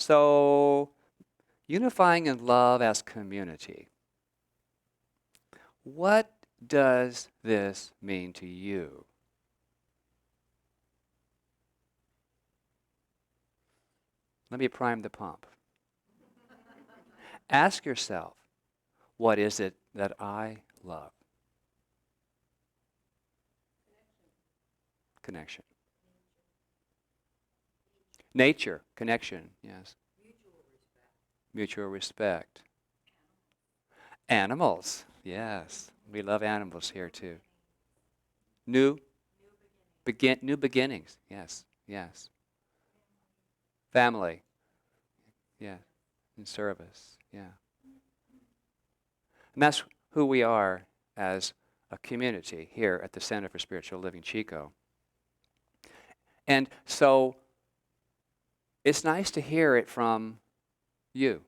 So, unifying in love as community. What does this mean to you? Let me prime the pump. Ask yourself, what is it that I love? Connection. Nature, connection, yes. Mutual respect. Animals, yes. We love animals here too. New new beginnings, yes, yes. Family, yeah. In service, yeah. And that's who we are as a community here at the Center for Spiritual Living, Chico. And so it's nice to hear it from you.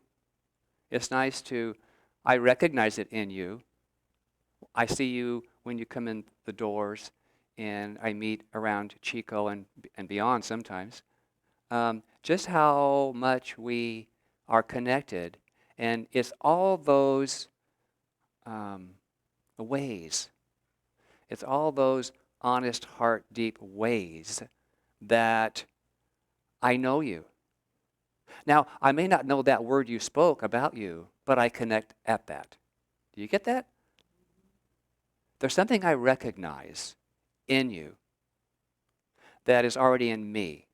It's nice to, I recognize it in you. I see you when you come in the doors, and I meet around Chico and beyond sometimes. Just how much we are connected. And it's all those ways. It's all those honest, heart deep ways that I know you. Now, I may not know that word you spoke about you, but I connect at that. Do you get that? There's something I recognize in you that is already in me.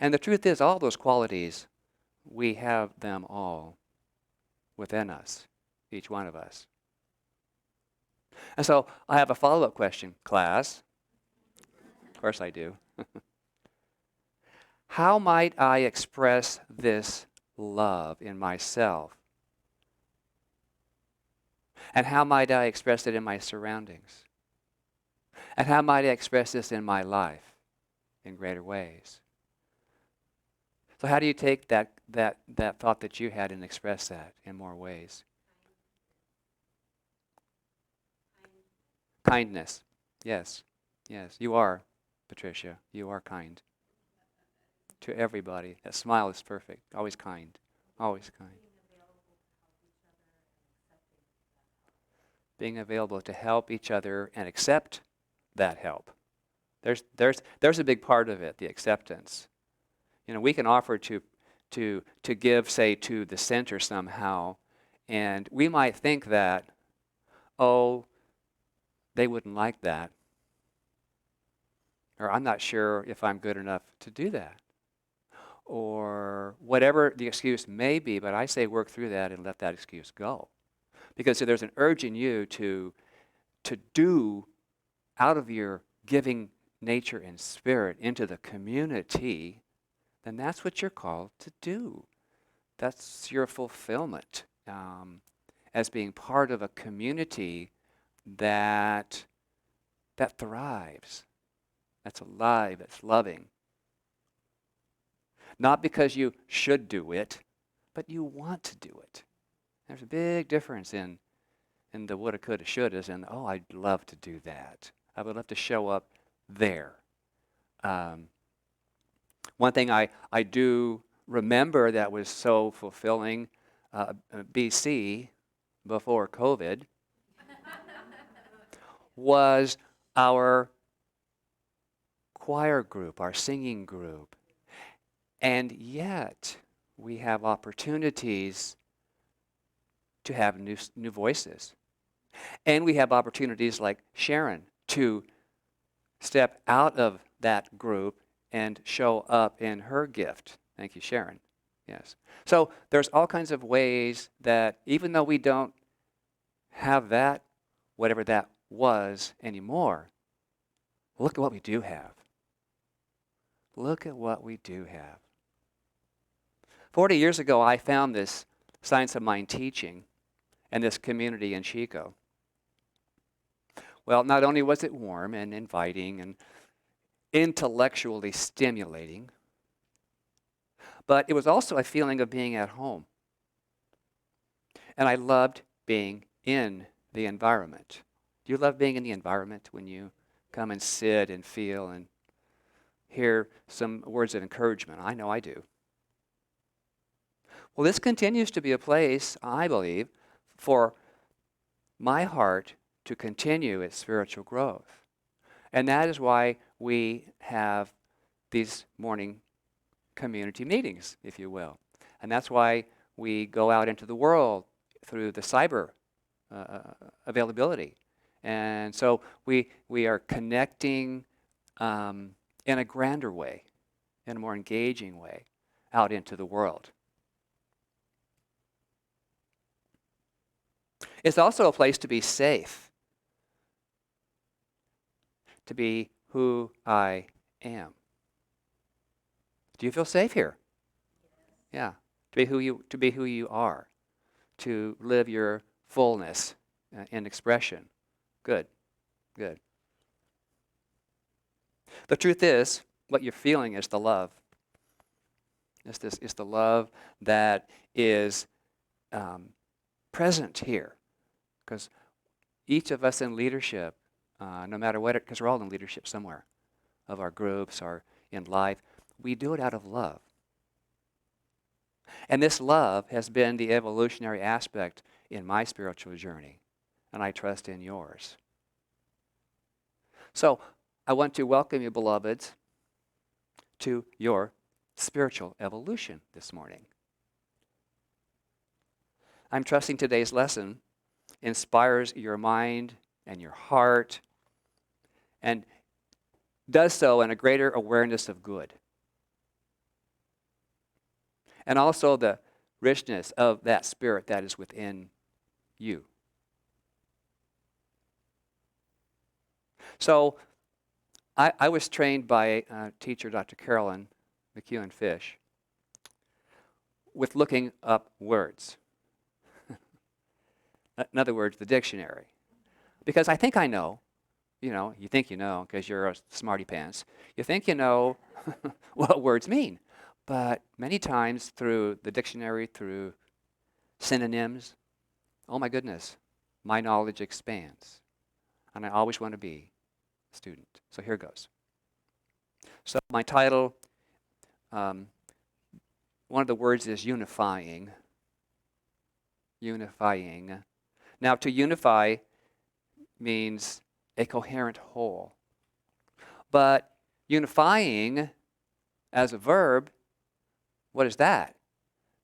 And the truth is, all those qualities, we have them all within us, each one of us. And so I have a follow-up question, class. Of course I do. How might I express this love in myself? And how might I express it in my surroundings? And how might I express this in my life in greater ways? So how do you take that thought that you had and express that in more ways? Kindness. Yes. Yes. You are, Patricia. You are kind. To everybody. That smile is perfect. Always kind. Always kind. Being available to help each other and accept that help. There's a big part of it, the acceptance. You know, we can offer to give, say, to the center somehow, and we might think that, oh, they wouldn't like that, or I'm not sure if I'm good enough to do that, or whatever the excuse may be, but I say work through that and let that excuse go. Because if there's an urge in you to do out of your giving nature and spirit into the community, then that's what you're called to do. That's your fulfillment as being part of a community that thrives, that's alive, that's loving. Not because you should do it, but you want to do it. There's a big difference in the woulda, coulda, shouldas, and oh, I'd love to do that. I would love to show up there. One thing I do remember that was so fulfilling, BC, before COVID, was our choir group, our singing group. And yet, we have opportunities to have new voices. And we have opportunities like Sharon to step out of that group and show up in her gift. Thank you, Sharon. Yes. So there's all kinds of ways that even though we don't have that, whatever that was anymore, look at what we do have. Look at what we do have. 40 years ago, I found this Science of Mind teaching and this community in Chico. Well, not only was it warm and inviting and intellectually stimulating, but it was also a feeling of being at home. And I loved being in the environment. Do you love being in the environment when you come and sit and feel and hear some words of encouragement. I know I do. Well, this continues to be a place, I believe, for my heart to continue its spiritual growth. And that is why we have these morning community meetings, if you will. And that's why we go out into the world through the cyber availability. And so we are connecting in a grander way, in a more engaging way, out into the world. It's also a place to be safe, to be who I am. Do you feel safe here? Yeah, to be who you are, to live your fullness in expression. Good, good. The truth is, what you're feeling is the love. It's the love that is present here. Because each of us in leadership, no matter what, because we're all in leadership somewhere, of our groups or in life, we do it out of love. And this love has been the evolutionary aspect in my spiritual journey, and I trust in yours. So I want to welcome you, beloveds, to your spiritual evolution this morning. I'm trusting today's lesson inspires your mind and your heart and does so in a greater awareness of good. And also the richness of that spirit that is within you. So I was trained by teacher Dr. Carolyn McEwen Fish with looking up words. In other words, the dictionary. Because I think I know, you think you know because you're a smarty pants. You think you know what words mean. But many times through the dictionary, through synonyms, oh my goodness, my knowledge expands. And I always want to be a student. So here goes. So my title, one of the words is unifying. Unifying. Now, to unify means a coherent whole. But unifying as a verb, what is that?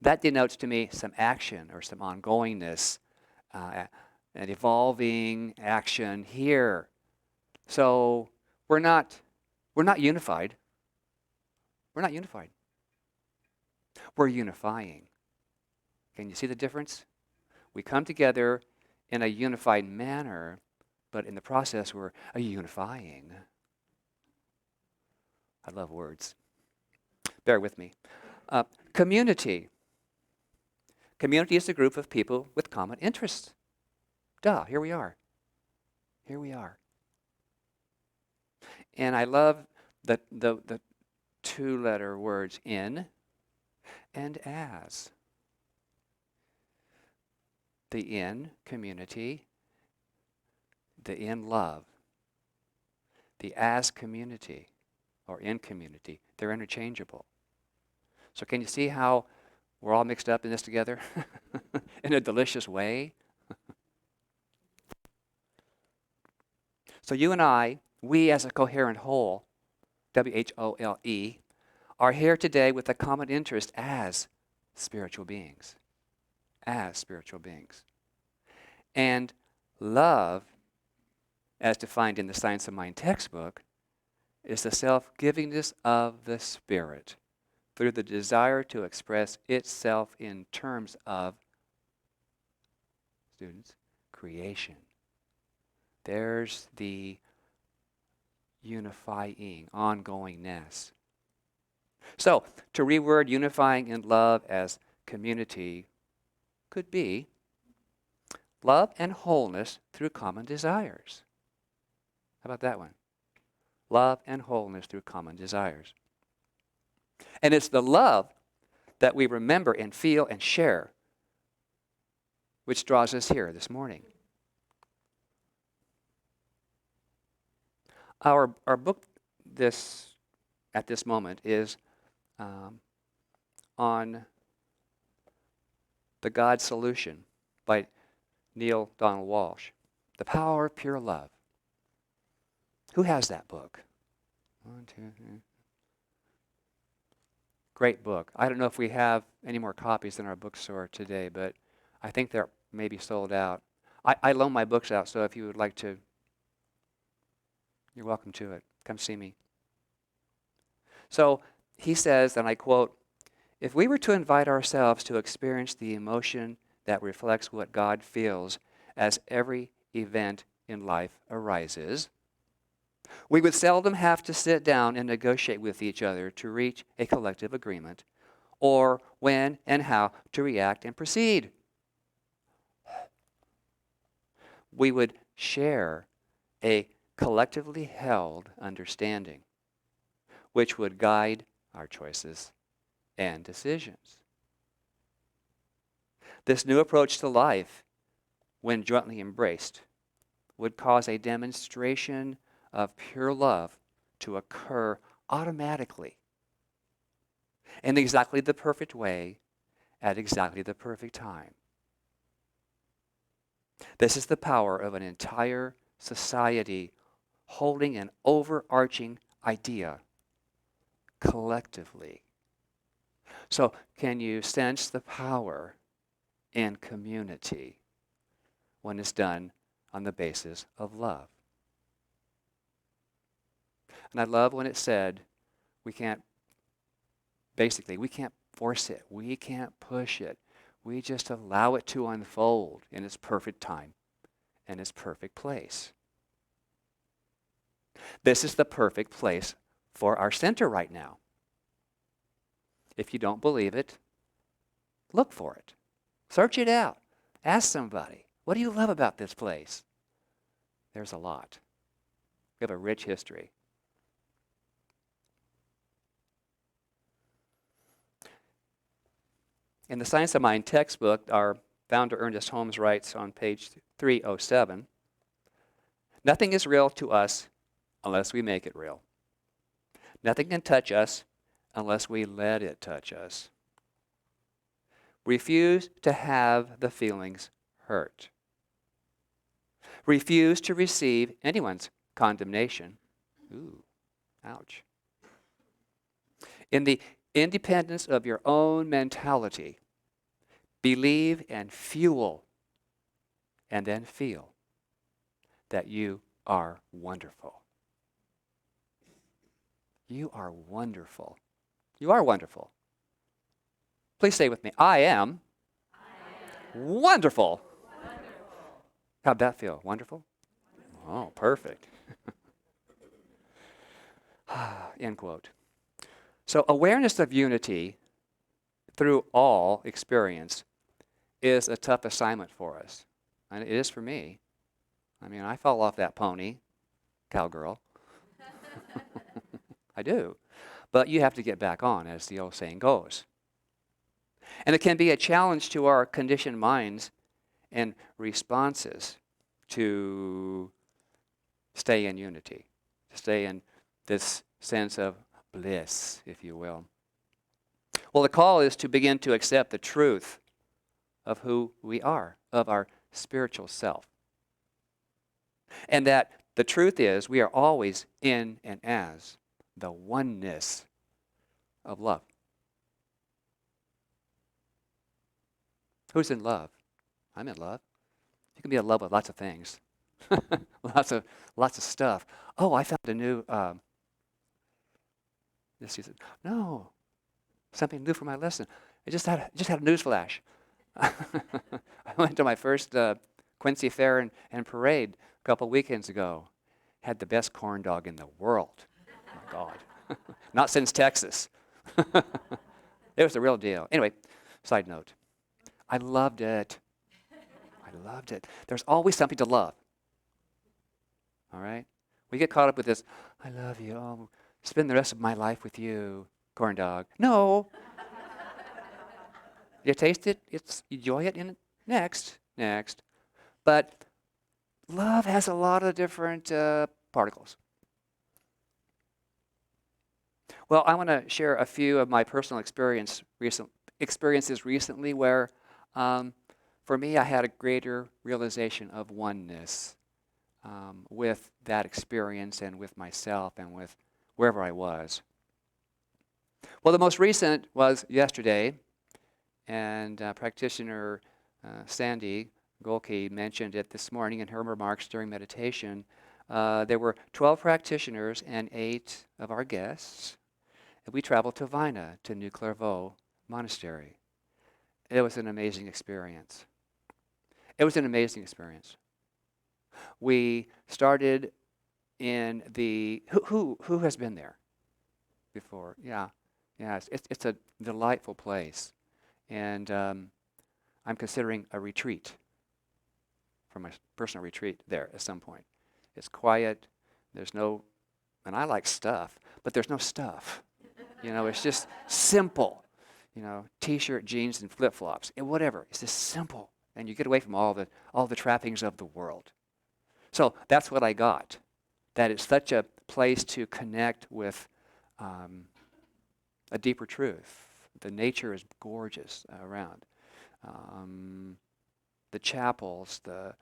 That denotes to me some action or some ongoingness, an evolving action here. So we're not unified. We're not unified. We're unifying. Can you see the difference? We come together in a unified manner, but in the process we're unifying. I love words. Bear with me. Community. Community is a group of people with common interests. Duh, here we are. Here we are. And I love the two-letter words in and as. The in, community. The in, love. The as, community, or in community. They're interchangeable. So can you see how we're all mixed up in this together in a delicious way? So you and I, we as a coherent whole, W-H-O-L-E, are here today with a common interest as spiritual beings. As spiritual beings. And love, as defined in the Science of Mind textbook, is the self-givingness of the Spirit through the desire to express itself in terms of, students, creation. There's the unifying, ongoingness. So, to reword unifying in love as community could be love and wholeness through common desires. How about that one? Love and wholeness through common desires. And it's the love that we remember and feel and share which draws us here this morning. Our book this at this moment is on The God Solution by Neil Donald Walsh. The Power of Pure Love. Who has that book? 1, 2, 3. Great book. I don't know if we have any more copies in our bookstore today, but I think they're maybe sold out. I loan my books out, so if you would like to, you're welcome to it. Come see me. So he says, and I quote, "If we were to invite ourselves to experience the emotion that reflects what God feels as every event in life arises, we would seldom have to sit down and negotiate with each other to reach a collective agreement, or when and how to react and proceed. We would share a collectively held understanding, which would guide our choices and decisions. This new approach to life, when jointly embraced, would cause a demonstration of pure love to occur automatically, in exactly the perfect way, at exactly the perfect time. This is the power of an entire society holding an overarching idea collectively." So, can you sense the power in community when it's done on the basis of love? And I love when it said, we can't force it. We can't push it. We just allow it to unfold in its perfect time and its perfect place. This is the perfect place for our center right now. If you don't believe it, look for it. Search it out. Ask somebody, what do you love about this place? There's a lot. We have a rich history. In the Science of Mind textbook, our founder Ernest Holmes writes on page 307, "Nothing is real to us unless we make it real. Nothing can touch us unless we let it touch us. Refuse to have the feelings hurt. Refuse to receive anyone's condemnation." Ooh, ouch. "In the independence of your own mentality, believe and fuel and then feel that you are wonderful." You are wonderful. You are wonderful. Please say with me, I am wonderful. How'd that feel? Wonderful? Oh, perfect. End quote. So awareness of unity through all experience is a tough assignment for us. And it is for me. I mean, I fall off that pony, cowgirl. I do. But you have to get back on, as the old saying goes. And it can be a challenge to our conditioned minds and responses to stay in unity, to stay in this sense of bliss, if you will. Well, the call is to begin to accept the truth of who we are, of our spiritual self. And that the truth is we are always in and as the oneness of love. Who's in love? I'm in love. You can be in love with lots of things. lots of stuff. Oh, I found a new this season. No. Something new for my lesson. I just had a news flash. I went to my first Quincy Fair and Parade a couple weekends ago. Had the best corn dog in the world. Oh my God. Not since Texas. It was the real deal. Anyway, side note. I loved it. I loved it. There's always something to love. All right? We get caught up with this, I love you. Oh, spend the rest of my life with you, corn dog. No. You taste it, you enjoy it, and next. But love has a lot of different particles. Well, I want to share a few of my personal experiences recently where, um, for me, I had a greater realization of oneness with that experience and with myself and with wherever I was. Well, the most recent was yesterday, and practitioner Sandy Golke mentioned it this morning in her remarks during meditation. There were 12 practitioners and 8 of our guests. And we traveled to Vina, to New Clairvaux Monastery. It was an amazing experience. It was an amazing experience. We started in the who has been there before? Yeah, it's a delightful place, and I'm considering a retreat for my personal retreat there at some point. It's quiet. There's no, and I like stuff, but there's no stuff. It's just simple. T-shirt, jeans, and flip-flops, and whatever. It's just simple, and you get away from all the trappings of the world. So that's what I got. That it's such a place to connect with a deeper truth. The nature is gorgeous around. The chapels, the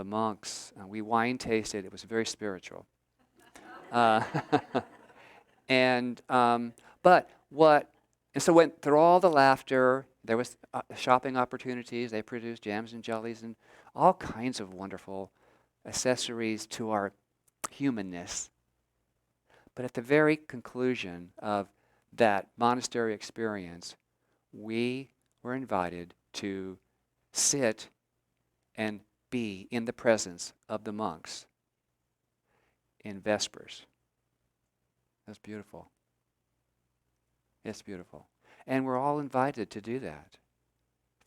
monks. We wine tasted. It was very spiritual. And so went through all the laughter. There was shopping opportunities. They produced jams and jellies and all kinds of wonderful accessories to our humanness. But at the very conclusion of that monastery experience, we were invited to sit and be in the presence of the monks in Vespers. That's beautiful. It's beautiful. And we're all invited to do that.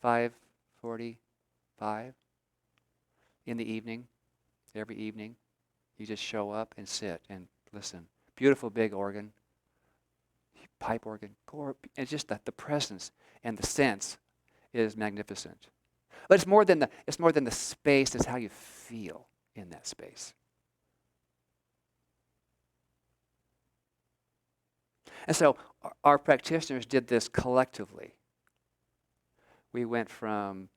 5:45 in the evening, every evening. You just show up and sit and listen. Beautiful big organ, pipe organ. It's just that the presence and the sense is magnificent. But it's more than the space, it's how you feel in that space. And so our practitioners did this collectively. We went from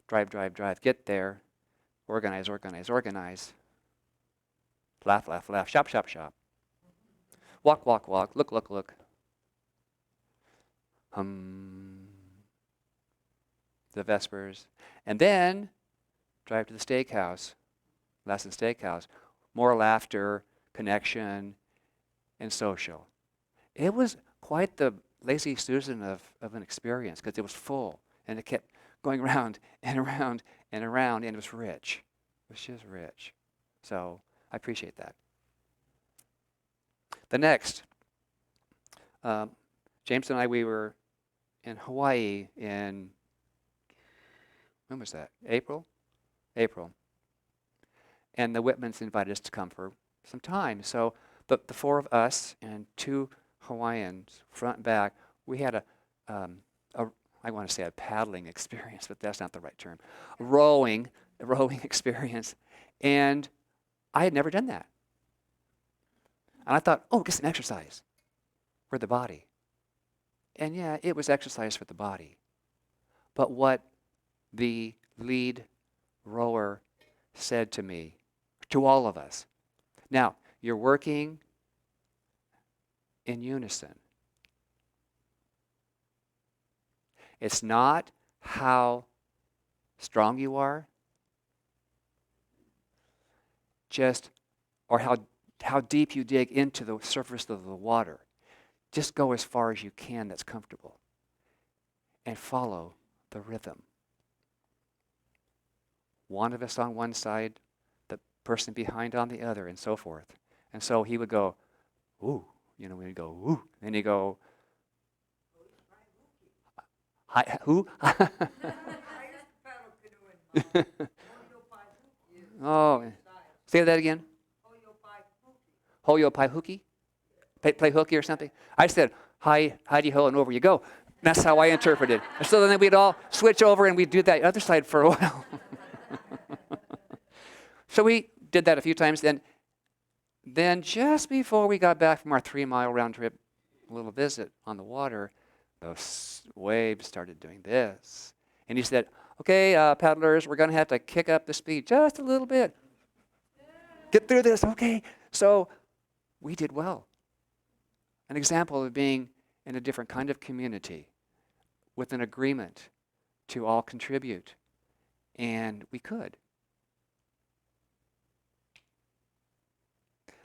drive, get there, organize, laugh, shop. Walk, look. The Vespers. And then drive to the steakhouse, Lassen Steakhouse. More laughter, connection, and social. It was quite the lazy Susan of an experience because it was full and it kept going round and around and around, and it was rich. It was just rich. So I appreciate that. The next, James and I, we were in Hawaii in, when was that? April. And the Whitmans invited us to come for some time. So the 4 of us and 2 Hawaiians, front and back, we had I want to say a paddling experience, but that's not the right term. A rowing experience. And I had never done that. And I thought, get some exercise for the body. And yeah, it was exercise for the body. But what the lead rower said to me, to all of us, now, you're working in unison. It's not how strong you are, or how deep you dig into the surface of the water. Just go as far as you can that's comfortable and follow the rhythm. One of us on one side, the person behind on the other, and so forth. And so he would go, ooh, we'd go, ooh, and he'd go, hi, who? Oh, say that again. Hoyo pai hooky? Play hooky or something? I said, hi, hidey ho, and over you go. That's how I interpreted. And so then we'd all switch over and we'd do that other side for a while. So we did that a few times. Then just before we got back from our 3-mile round trip, a little visit on the water, waves started doing this. And he said, okay, paddlers, we're going to have to kick up the speed just a little bit. Get through this, okay. So we did well. An example of being in a different kind of community with an agreement to all contribute. And we could.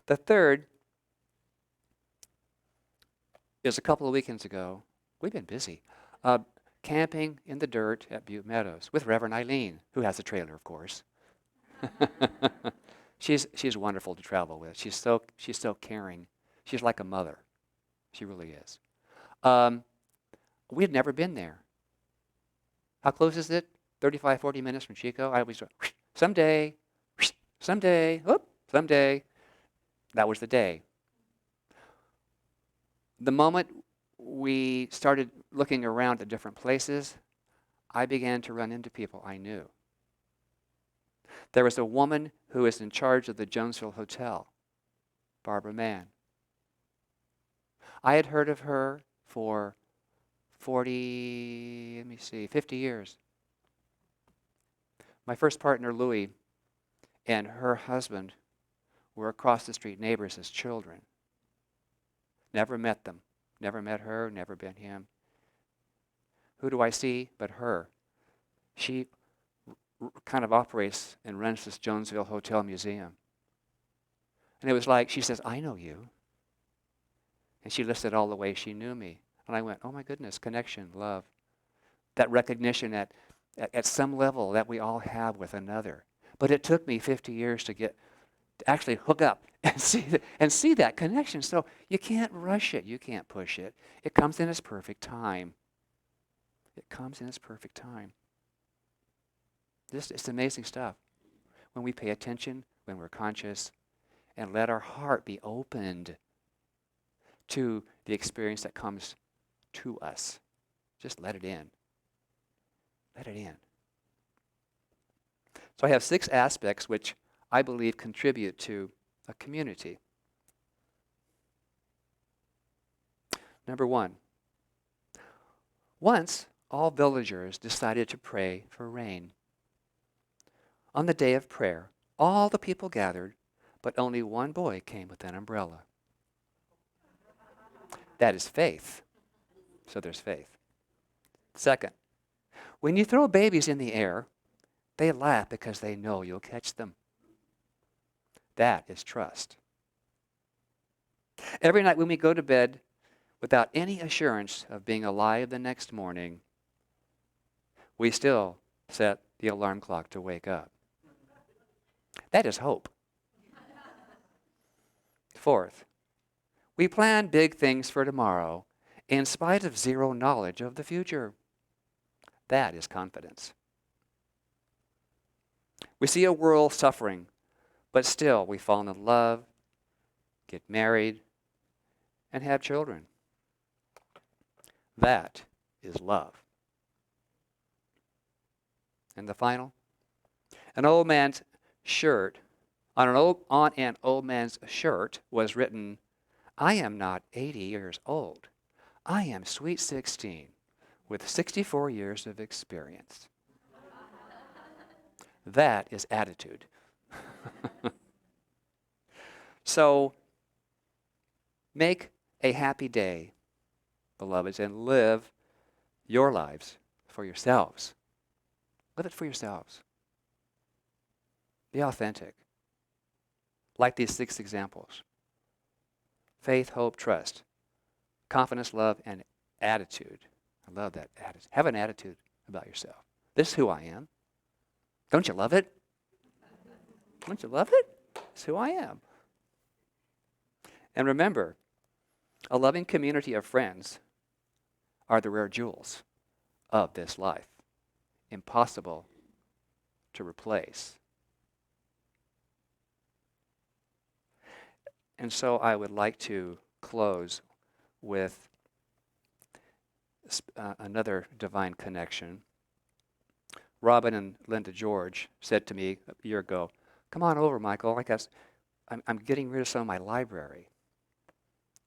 The third is a couple of weekends ago. We've been busy. Camping in the dirt at Butte Meadows with Reverend Eileen, who has a trailer, of course. She's wonderful to travel with. She's so caring. She's like a mother. She really is. We had never been there. How close is it? 35, 40 minutes from Chico. I always someday, someday, whoop, someday. That was the day. The moment we started looking around at different places, I began to run into people I knew. There was a woman who was in charge of the Jonesville Hotel, Barbara Mann. I had heard of her for 50 years. My first partner, Louie, and her husband were across the street neighbors as children. Never met them. Never met her, never met him. Who do I see but her? She kind of operates and runs this Jonesville Hotel Museum. And it was like, she says, I know you. And she listed all the ways she knew me. And I went, oh my goodness, connection, love. That recognition at some level that we all have with another. But it took me 50 years to actually hook up and see that connection. So you can't rush it. You can't push it. It comes in its perfect time. It comes in its perfect time. It's amazing stuff. When we pay attention, when we're conscious, and let our heart be opened to the experience that comes to us. Just let it in. Let it in. So I have 6 aspects which I believe contribute to a community. Number 1. Once, all villagers decided to pray for rain. On the day of prayer, all the people gathered, but only one boy came with an umbrella. That is faith. So there's faith. Second, when you throw babies in the air, they laugh because they know you'll catch them. That is trust. Every night when we go to bed without any assurance of being alive the next morning, we still set the alarm clock to wake up. That is hope. Fourth, we plan big things for tomorrow in spite of zero knowledge of the future. That is confidence. We see a world suffering, but still we fall in love, get married, and have children. That is love. And the final, an old man's shirt, on an old man's shirt was written, I am not 80 years old. I am sweet 16 with 64 years of experience. That is attitude. So, make a happy day, beloveds, and live your lives for yourselves. Live it for yourselves. Be authentic. Like these 6 examples. Faith, hope, trust, confidence, love, and attitude. I love that attitude. Have an attitude about yourself. This is who I am. Don't you love it? Don't you love it? It's who I am. And remember, a loving community of friends are the rare jewels of this life. Impossible to replace. And so I would like to close with another divine connection. Robin and Linda George said to me a year ago, come on over, Michael. I'm getting rid of some of my library.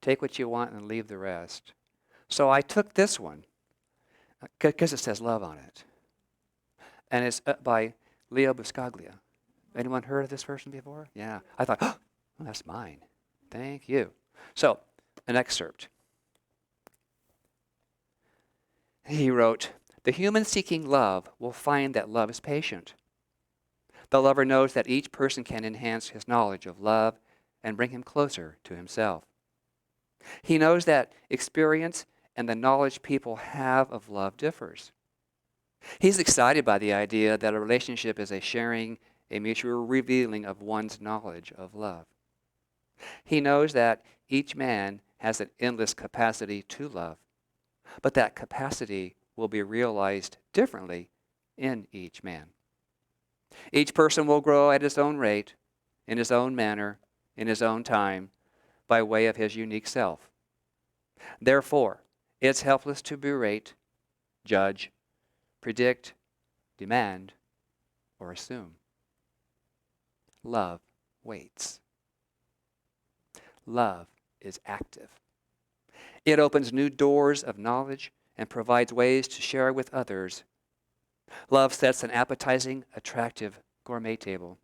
Take what you want and leave the rest. So I took this one because it says love on it. And it's by Leo Buscaglia. Anyone heard of this person before? Yeah. I thought, oh, that's mine. Thank you. So, an excerpt. He wrote, "The human seeking love will find that love is patient. The lover knows that each person can enhance his knowledge of love and bring him closer to himself. He knows that experience and the knowledge people have of love differs. He's excited by the idea that a relationship is a sharing, a mutual revealing of one's knowledge of love. He knows that each man has an endless capacity to love, but that capacity will be realized differently in each man. Each person will grow at his own rate, in his own manner, in his own time, by way of his unique self. Therefore, it's helpless to berate, judge, predict, demand, or assume. Love waits. Love is active. It opens new doors of knowledge and provides ways to share with others. Love sets an appetizing, attractive gourmet table,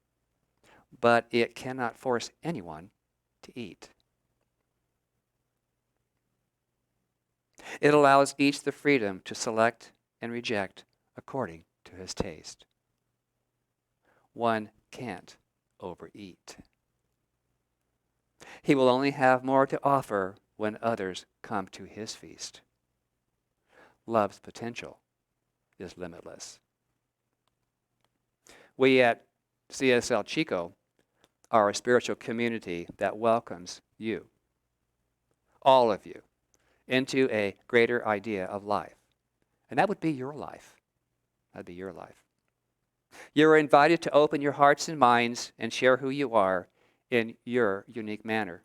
but it cannot force anyone to eat. It allows each the freedom to select and reject according to his taste. One can't overeat. He will only have more to offer when others come to his feast. Love's potential is limitless. We at CSL Chico are a spiritual community that welcomes you, all of you, into a greater idea of life. And that would be your life. That'd be your life. You're invited to open your hearts and minds and share who you are in your unique manner.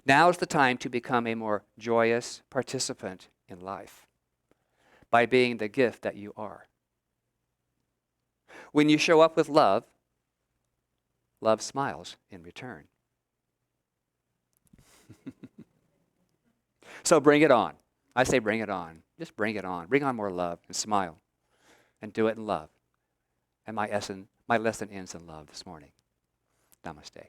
Now is the time to become a more joyous participant in life by being the gift that you are. When you show up with love, love smiles in return. So bring it on. I say bring it on. Just bring it on. Bring on more love and smile. And do it in love. And my lesson ends in love this morning. Namaste.